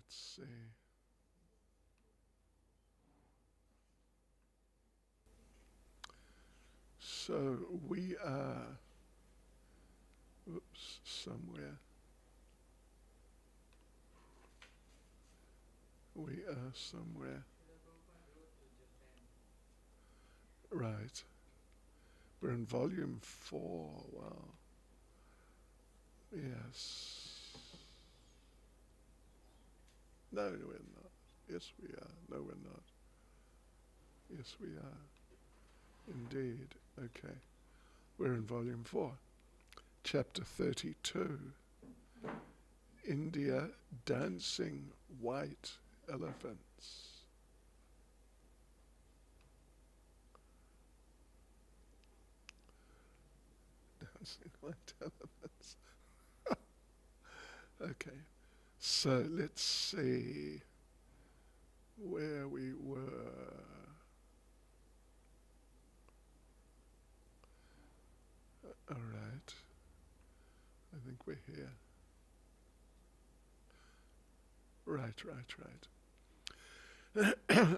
Let's see. So we are, somewhere. We are somewhere. Right. We're in volume 4. Wow. Yes. No, we're not. Yes, we are. No, we're not. Yes, we are. Indeed. Okay. We're in volume 4. Chapter 32. India dancing white elephants. Dancing white elephants. Okay. So let's see where we were. All right. I think we're here. Right.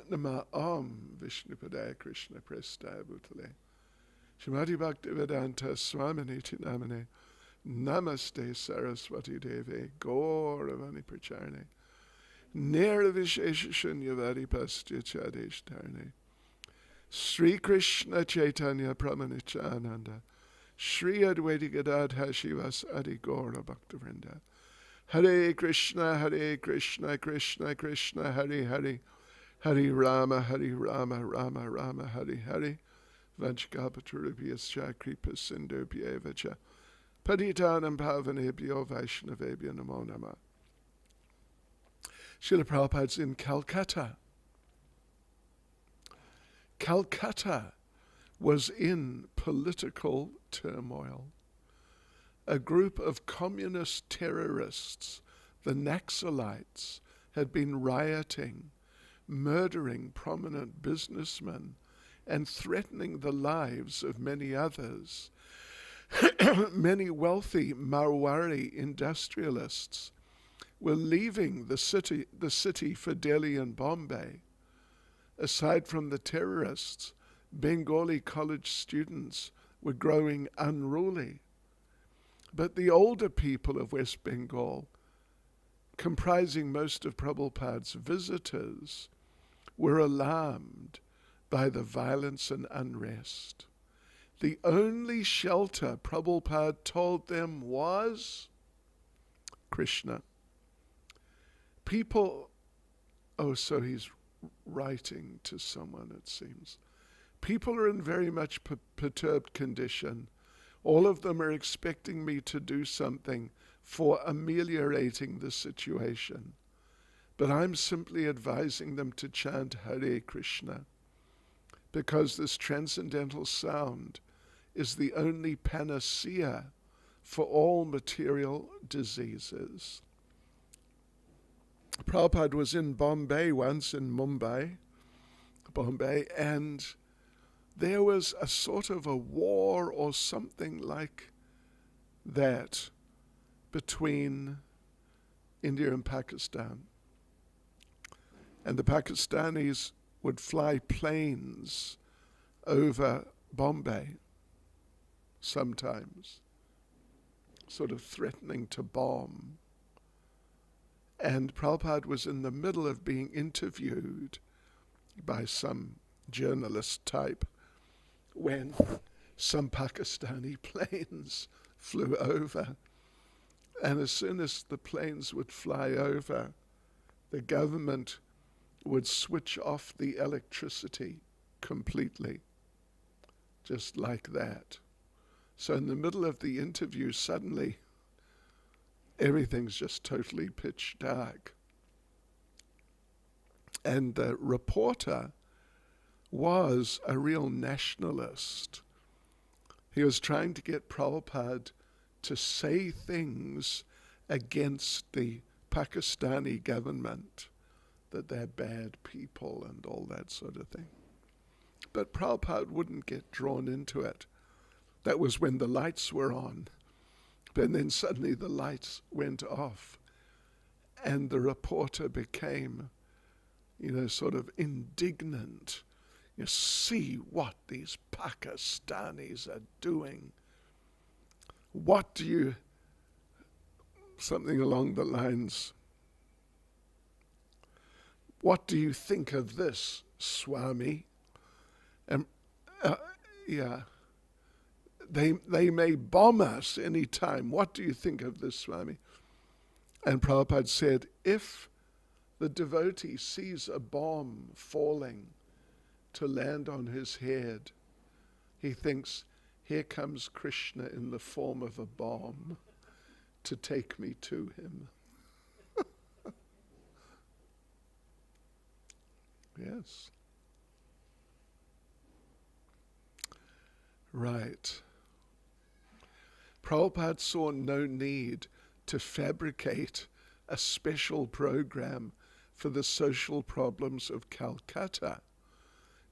Nama Om Vishnupadaya Krishna Prestaya Bhutale Shrimati Bhaktivedanta Swaminiti Namane Namaste Saraswati Deve Gauravani Pracharne Nirvisheshunyavadi Pastya Chadeshtarne Sri Krishna Chaitanya Pramanichananda Sri Advaita Gadadha Shivas Adi Gaura Bhaktivinoda Hare Krishna, Krishna Krishna, Hare Hare, Hare Rama, Rama Rama, Hare Hare, Vanchakapatarubhyascha Kripa Sindhubhyevacha, Patitanam Pavanebhyo Vaishnavebhyo Namo Namah. Srila Prabhupada's in Calcutta. Calcutta was in political turmoil. A group of communist terrorists, the Naxalites, had been rioting, murdering prominent businessmen, and threatening the lives of many others. Many wealthy Marwari industrialists were leaving the city for Delhi and Bombay. Aside from the terrorists, Bengali college students were growing unruly. But the older people of West Bengal, comprising most of Prabhupada's visitors, were alarmed by the violence and unrest. The only shelter Prabhupada told them was Krishna. People, so he's writing to someone, it seems. People are in very much perturbed condition. All of them are expecting me to do something for ameliorating the situation. But I'm simply advising them to chant Hare Krishna, because this transcendental sound is the only panacea for all material diseases. Prabhupada was in Bombay once, in Bombay, and there was a sort of a war or something like that between India and Pakistan. And the Pakistanis would fly planes over Bombay sometimes, sort of threatening to bomb. And Prabhupada was in the middle of being interviewed by some journalist type when some Pakistani planes flew over. And as soon as the planes would fly over, the government would switch off the electricity completely, just like that. So in the middle of the interview, suddenly everything's just totally pitch dark. And the reporter was a real nationalist. He was trying to get Prabhupada to say things against the Pakistani government, that they're bad people and all that sort of thing. But Prabhupada wouldn't get drawn into it. That was when the lights were on. And then suddenly the lights went off. And the reporter became, sort of indignant. You see what these Pakistanis are doing. Something along the lines, what do you think of this, Swami? And they may bomb us any time. What do you think of this, Swami? And Prabhupada said, if the devotee sees a bomb falling to land on his head, he thinks, here comes Krishna in the form of a bomb to take me to him. Yes. Right. Prabhupada saw no need to fabricate a special program for the social problems of Calcutta.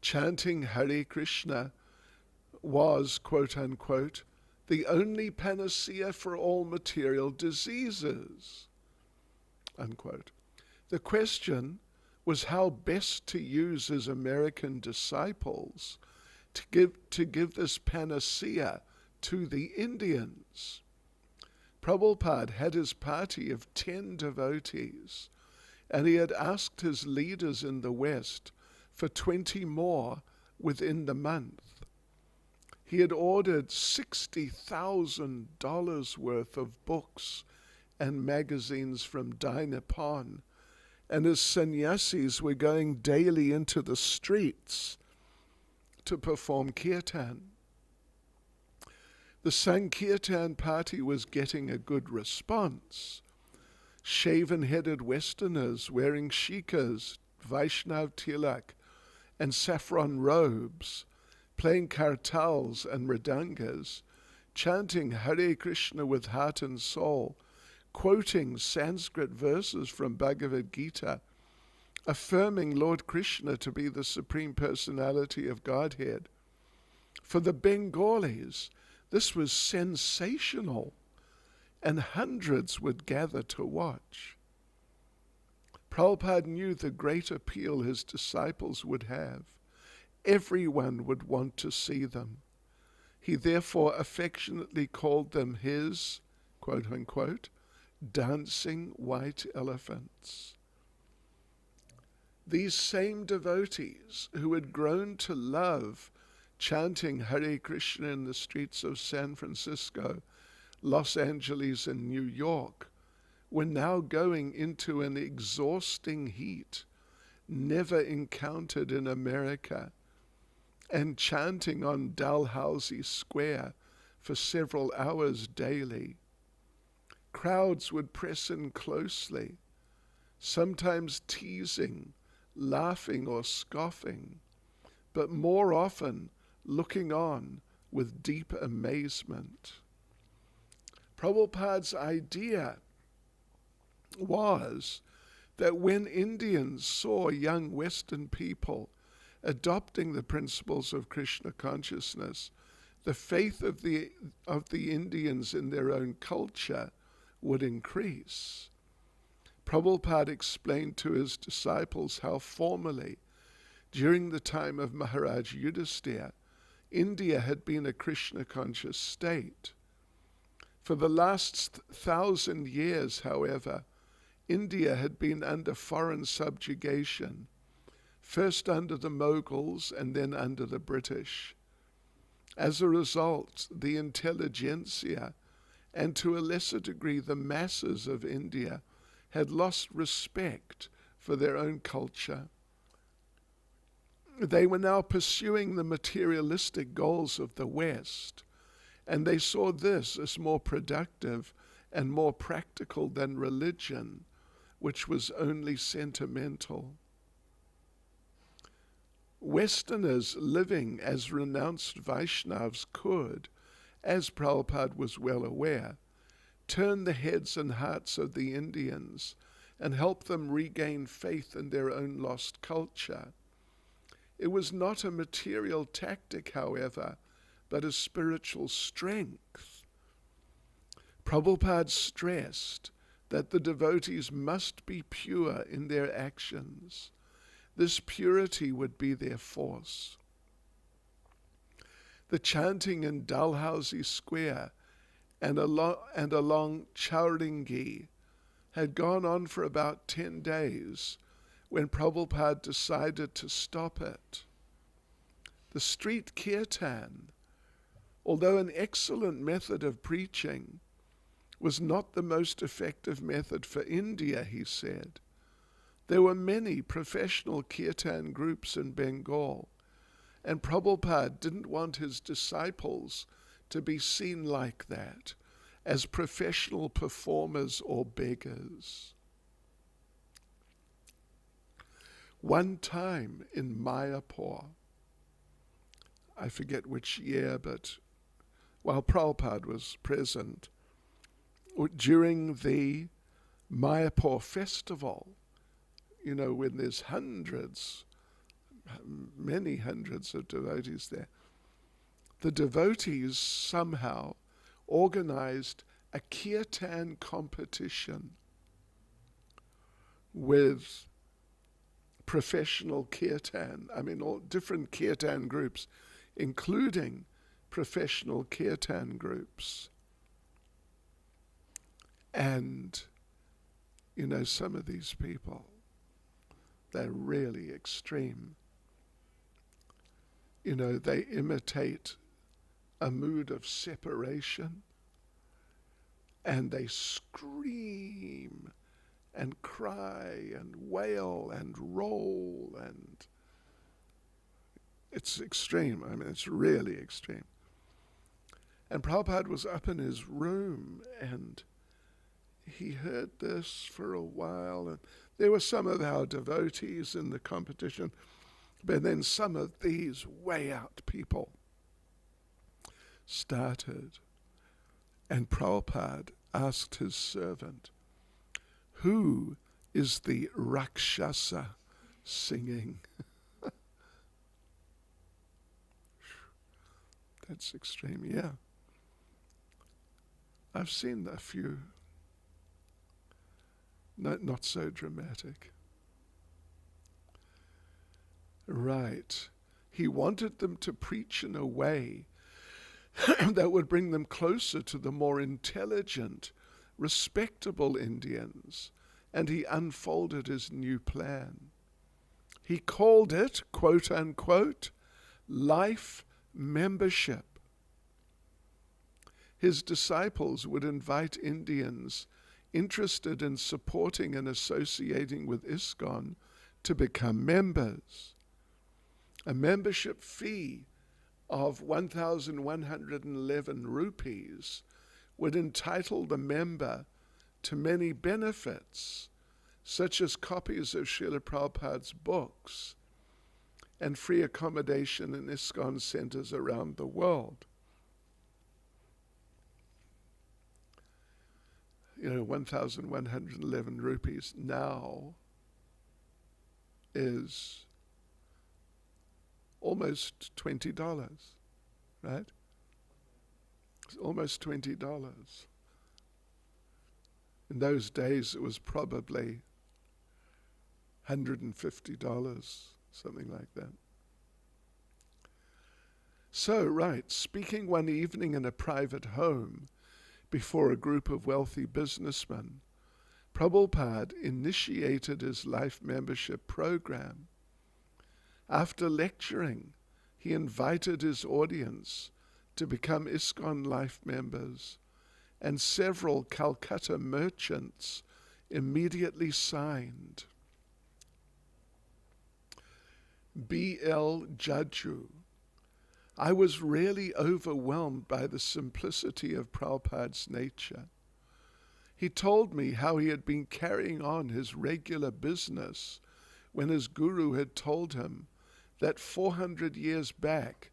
Chanting Hare Krishna was, quote unquote, the only panacea for all material diseases, unquote. The question was how best to use his American disciples to give this panacea to the Indians. Prabhupada had his party of 10 devotees, and he had asked his leaders in the West for 20 more within the month. He had ordered $60,000 worth of books and magazines from Nippon, and his sannyasis were going daily into the streets to perform kirtan. The Sankirtan party was getting a good response. Shaven-headed Westerners wearing shikas, Vaishnav tilak, and saffron robes, playing kartals and mridangas, chanting Hare Krishna with heart and soul, quoting Sanskrit verses from Bhagavad Gita, affirming Lord Krishna to be the Supreme Personality of Godhead. For the Bengalis, this was sensational, and hundreds would gather to watch. Prabhupada knew the great appeal his disciples would have. Everyone would want to see them. He therefore affectionately called them his, quote unquote, dancing white elephants. These same devotees who had grown to love chanting Hare Krishna in the streets of San Francisco, Los Angeles, and New York were now going into an exhausting heat never encountered in America, and chanting on Dalhousie Square for several hours daily. Crowds would press in closely, sometimes teasing, laughing or scoffing, but more often looking on with deep amazement. Prabhupada's idea was that when Indians saw young Western people adopting the principles of Krishna consciousness, the faith of the Indians in their own culture would increase. Prabhupada explained to his disciples how formerly, during the time of Maharaj Yudhisthira, India had been a Krishna-conscious state. For the last 1,000 years, however, India had been under foreign subjugation, first under the Mughals and then under the British. As a result, the intelligentsia, and to a lesser degree the masses of India, had lost respect for their own culture. They were now pursuing the materialistic goals of the West, and they saw this as more productive and more practical than religion, which was only sentimental. Westerners living as renounced Vaishnavas could, as Prabhupada was well aware, turn the heads and hearts of the Indians and help them regain faith in their own lost culture. It was not a material tactic, however, but a spiritual strength. Prabhupada stressed that the devotees must be pure in their actions. This purity would be their force. The chanting in Dalhousie Square and along Chowringhee had gone on for about 10 days when Prabhupada decided to stop it. The street kirtan, although an excellent method of preaching, was not the most effective method for India, he said. There were many professional kirtan groups in Bengal, and Prabhupada didn't want his disciples to be seen like that, as professional performers or beggars. One time in Mayapur, I forget which year, but while Prabhupada was present, during the Mayapur festival, when there's many hundreds of devotees there, the devotees somehow organized a kirtan competition with professional kirtan, all different kirtan groups, including professional kirtan groups. And, some of these people, they're really extreme. They imitate a mood of separation, and they scream and cry and wail and roll, and it's extreme. It's really extreme. And Prabhupada was up in his room, and he heard this for a while, and there were some of our devotees in the competition, but then some of these way out people started. And Prabhupada asked his servant, "Who is the Rakshasa singing?" That's extreme, yeah. I've seen a few. Not so dramatic. Right. He wanted them to preach in a way that would bring them closer to the more intelligent, respectable Indians, and he unfolded his new plan. He called it, quote unquote, life membership. His disciples would invite Indians interested in supporting and associating with ISKCON to become members. A membership fee of 1,111 rupees would entitle the member to many benefits, such as copies of Srila Prabhupada's books and free accommodation in ISKCON centers around the world. 1,111 rupees now is almost $20, right? It's almost $20. In those days, it was probably $150, something like that. So, right, speaking one evening in a private home before a group of wealthy businessmen, Prabhupada initiated his life membership program. After lecturing, he invited his audience to become ISKCON life members, and several Calcutta merchants immediately signed. B.L. Jaju. I was really overwhelmed by the simplicity of Prabhupada's nature. He told me how he had been carrying on his regular business when his guru had told him that 400 years back,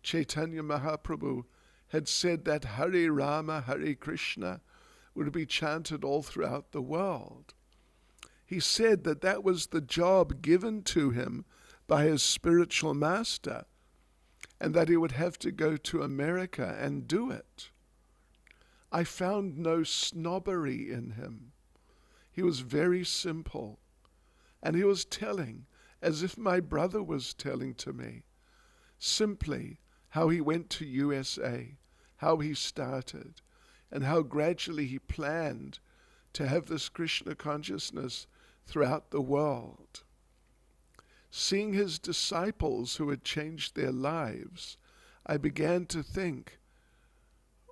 Chaitanya Mahaprabhu had said that Hare Rama, Hare Krishna would be chanted all throughout the world. He said that that was the job given to him by his spiritual master, and that he would have to go to America and do it. I found no snobbery in him. He was very simple. And he was telling, as if my brother was telling to me, simply how he went to USA, how he started, and how gradually he planned to have this Krishna consciousness throughout the world. Seeing his disciples who had changed their lives, I began to think,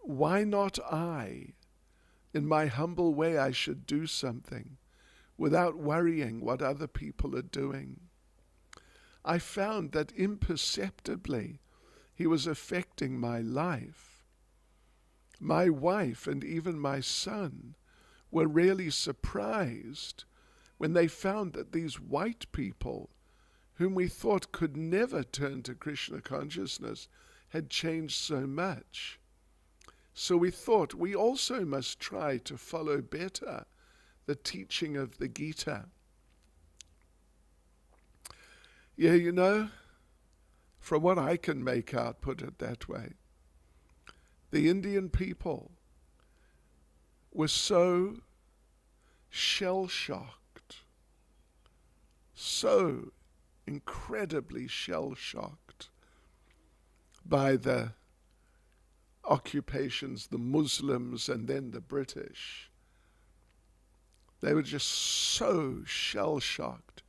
why not I? In my humble way, I should do something without worrying what other people are doing. I found that imperceptibly he was affecting my life. My wife and even my son were really surprised when they found that these white people, whom we thought could never turn to Krishna consciousness, had changed so much. So we thought we also must try to follow better the teaching of the Gita. Yeah, from what I can make out, put it that way, the Indian people were so shell-shocked, so incredibly shell-shocked by the occupations, the Muslims and then the British. They were just so shell-shocked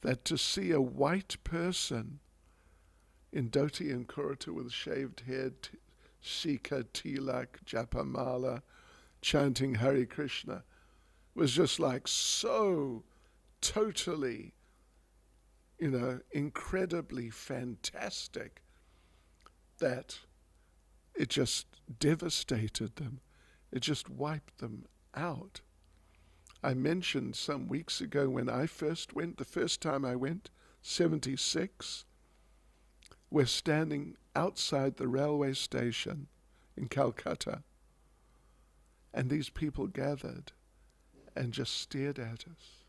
that to see a white person in dhoti and kurta with shaved head, shika, tilak, japamala, chanting Hare Krishna, was just like so totally, incredibly fantastic that it just devastated them. It just wiped them out. I mentioned some weeks ago when I first went, the first time I went, 76, we're standing outside the railway station in Calcutta, and these people gathered and just stared at us.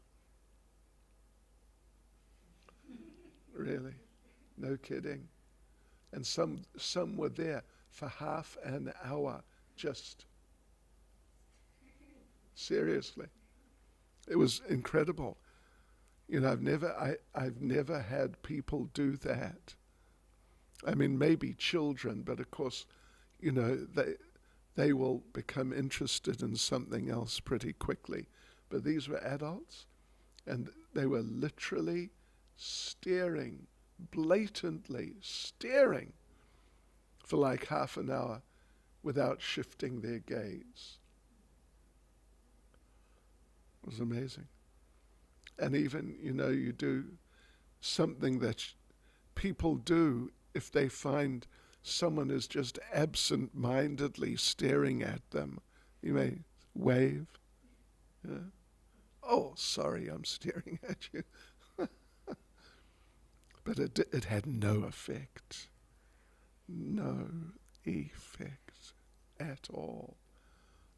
Really, no kidding. And some were there for half an hour, just seriously. It was incredible. I've never had people do that. I mean, maybe children, but of course, they will become interested in something else pretty quickly. But these were adults, and they were literally staring, blatantly staring for like half an hour without shifting their gaze. It was amazing. And even, you do something that people do if they find someone is just absent-mindedly staring at them. You may wave. Oh, sorry, I'm staring at you. But it had no effect. No effect at all.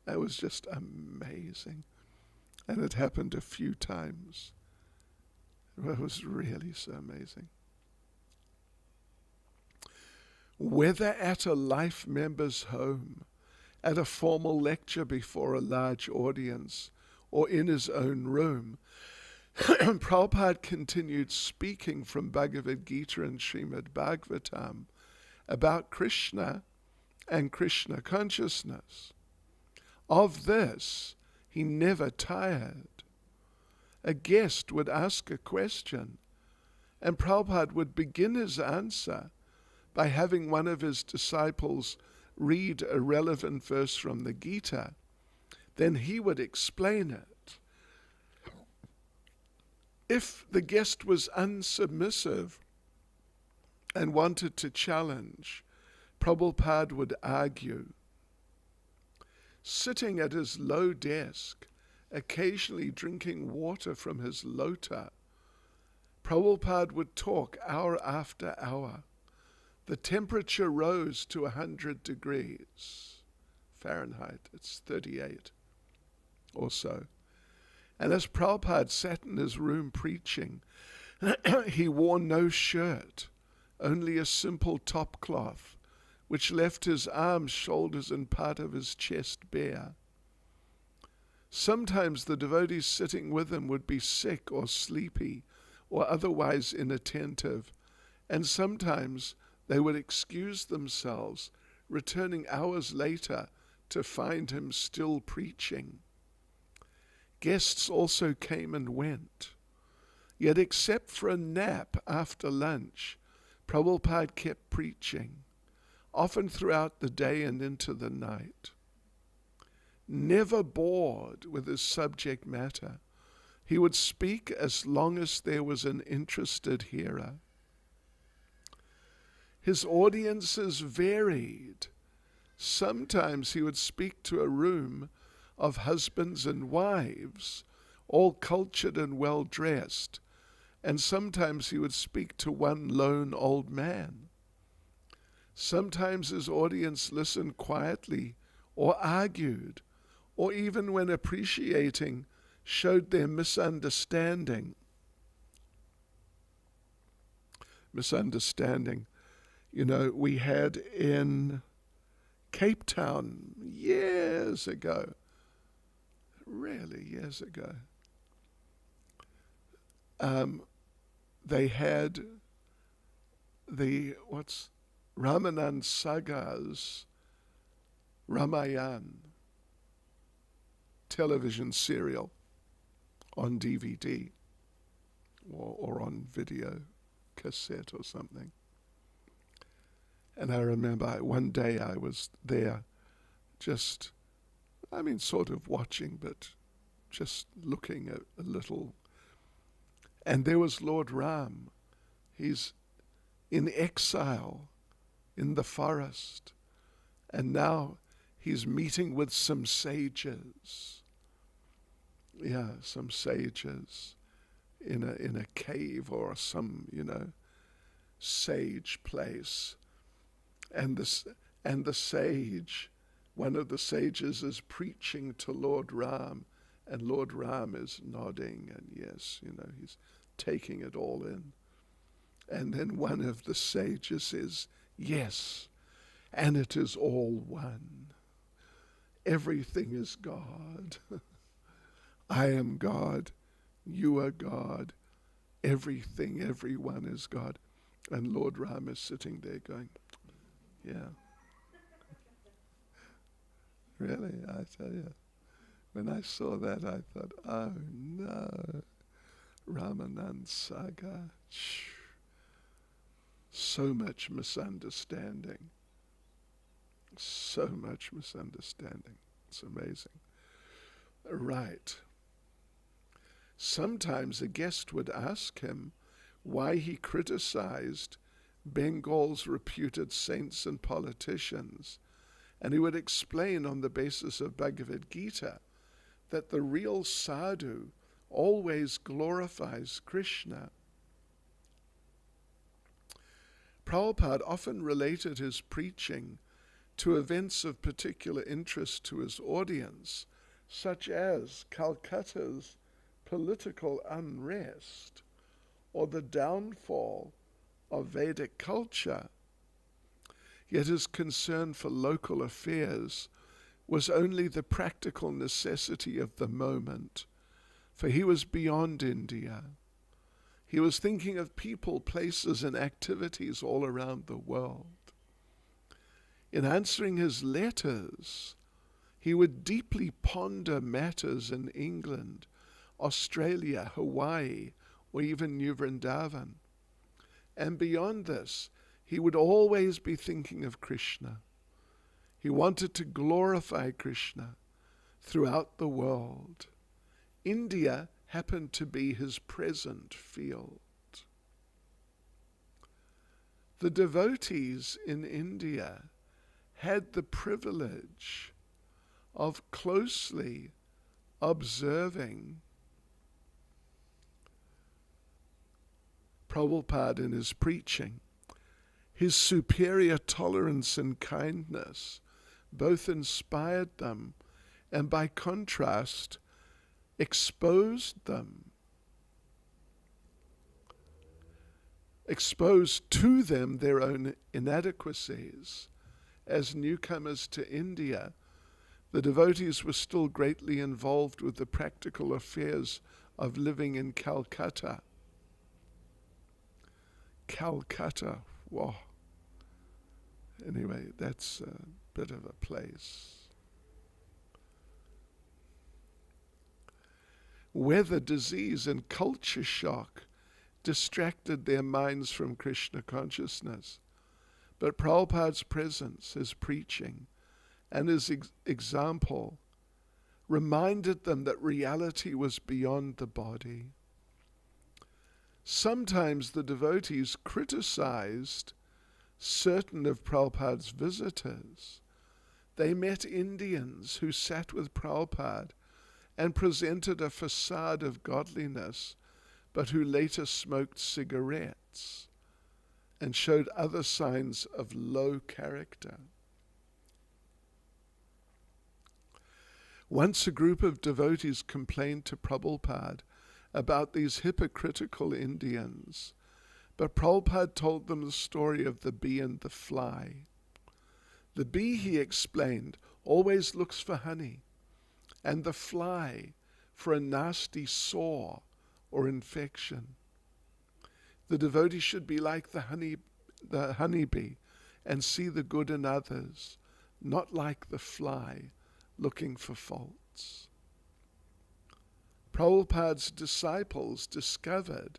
That was just amazing. And it happened a few times. It was really so amazing. Whether at a life member's home, at a formal lecture before a large audience, or in his own room, Prabhupada continued speaking from Bhagavad Gita and Srimad Bhagavatam about Krishna and Krishna consciousness. Of this, he never tired. A guest would ask a question, and Prabhupada would begin his answer by having one of his disciples read a relevant verse from the Gita. Then he would explain it. If the guest was unsubmissive and wanted to challenge, Prabhupada would argue. Sitting at his low desk, occasionally drinking water from his lota, Prabhupada would talk hour after hour. The temperature rose to 100 degrees Fahrenheit. It's 38 or so. And as Prabhupada sat in his room preaching, he wore no shirt, only a simple top cloth, which left his arms, shoulders, and part of his chest bare. Sometimes the devotees sitting with him would be sick or sleepy or otherwise inattentive, and sometimes they would excuse themselves, returning hours later to find him still preaching. Guests also came and went. Yet except for a nap after lunch, Prabhupada kept preaching, often throughout the day and into the night. Never bored with his subject matter, he would speak as long as there was an interested hearer. His audiences varied. Sometimes he would speak to a room of husbands and wives, all cultured and well-dressed, and sometimes he would speak to one lone old man. Sometimes his audience listened quietly or argued, or even when appreciating, showed their misunderstanding. You know, we had in Cape Town years ago, really years ago, they had Ramanand Sagar's Ramayan television serial on DVD or on video cassette or something. And I remember one day I was there just, sort of watching, but just looking at a little. And there was Lord Ram. He's in exile in the forest. And now he's meeting with some sages. Yeah, some sages in a cave or some, sage place. And the sage, one of the sages, is preaching to Lord Ram, and Lord Ram is nodding, and yes, he's taking it all in. And then one of the sages says, yes, and it is all one. Everything is God. I am God. You are God. Everything, everyone is God. And Lord Ram is sitting there going, yeah. Really, I tell you. When I saw that, I thought, oh no, Ramanand Sagar. So much misunderstanding. So much misunderstanding. It's amazing. Right. Sometimes a guest would ask him why he criticized Bengal's reputed saints and politicians, and he would explain on the basis of Bhagavad Gita that the real sadhu always glorifies Krishna. Prabhupada often related his preaching to events of particular interest to his audience, such as Calcutta's political unrest or the downfall of Vedic culture. Yet his concern for local affairs was only the practical necessity of the moment, for he was beyond India. He was thinking of people, places, and activities all around the world. In answering his letters, he would deeply ponder matters in England, Australia, Hawaii, or even New Vrindavan. And beyond this, he would always be thinking of Krishna. He wanted to glorify Krishna throughout the world. India happened to be his present field. The devotees in India had the privilege of closely observing Prabhupada in his preaching. His superior tolerance and kindness both inspired them and by contrast exposed to them their own inadequacies. As newcomers to India, The devotees were still greatly involved with the practical affairs of living in Calcutta. Calcutta, wow. Anyway, that's a bit of a place. Weather, disease, and culture shock distracted their minds from Krishna consciousness. But Prabhupada's presence, his preaching, and his example reminded them that reality was beyond the body. Sometimes the devotees criticized certain of Prabhupada's visitors. They met Indians who sat with Prabhupada and presented a facade of godliness, but who later smoked cigarettes and showed other signs of low character. Once a group of devotees complained to Prabhupada about these hypocritical Indians, but Prabhupada told them the story of the bee and the fly. The bee, he explained, always looks for honey, and the fly for a nasty sore or infection. The devotee should be like the honeybee and see the good in others, not like the fly looking for faults. Prabhupada's disciples discovered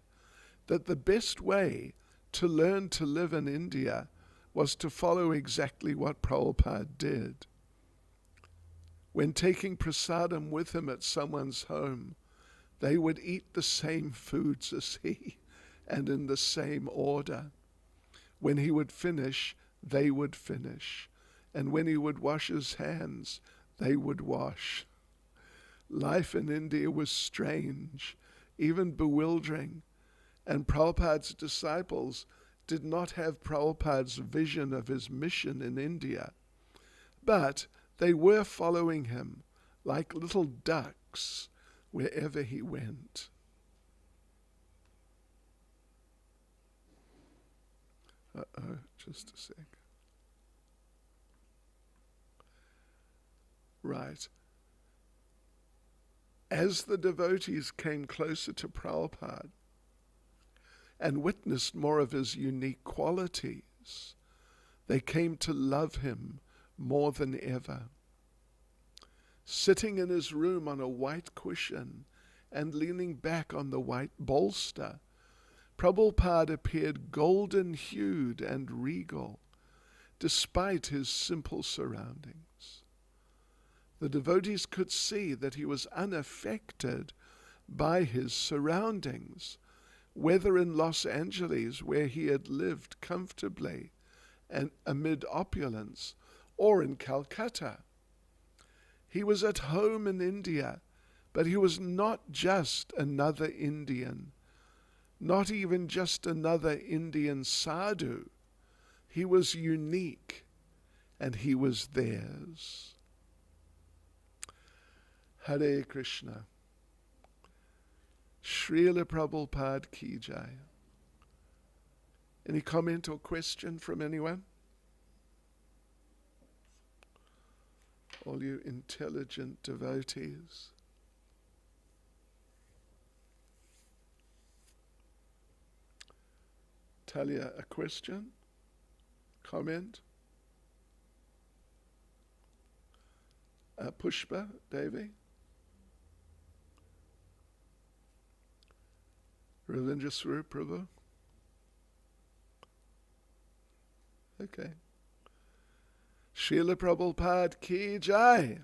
that the best way to learn to live in India was to follow exactly what Prabhupada did. When taking prasadam with him at someone's home, they would eat the same foods as he, and in the same order. When he would finish, they would finish. And when he would wash his hands, they would wash. Life in India was strange, even bewildering, and Prabhupada's disciples did not have Prabhupada's vision of his mission in India, but they were following him like little ducks wherever he went. Just a sec. Right. As the devotees came closer to Prabhupada and witnessed more of his unique qualities, they came to love him more than ever. Sitting in his room on a white cushion and leaning back on the white bolster, Prabhupada appeared golden-hued and regal, despite his simple surroundings. The devotees could see that he was unaffected by his surroundings, whether in Los Angeles, where he had lived comfortably and amid opulence, or in Calcutta. He was at home in India, but he was not just another Indian, not even just another Indian sadhu. He was unique, and he was theirs. Hare Krishna. Srila Prabhupada ki jai. Any comment or question from anyone? All you intelligent devotees. Talia, a question? Comment? Pushpa, Devi? Ravindra Swarup Prabhu? Okay. Srila Prabhupada ki jai.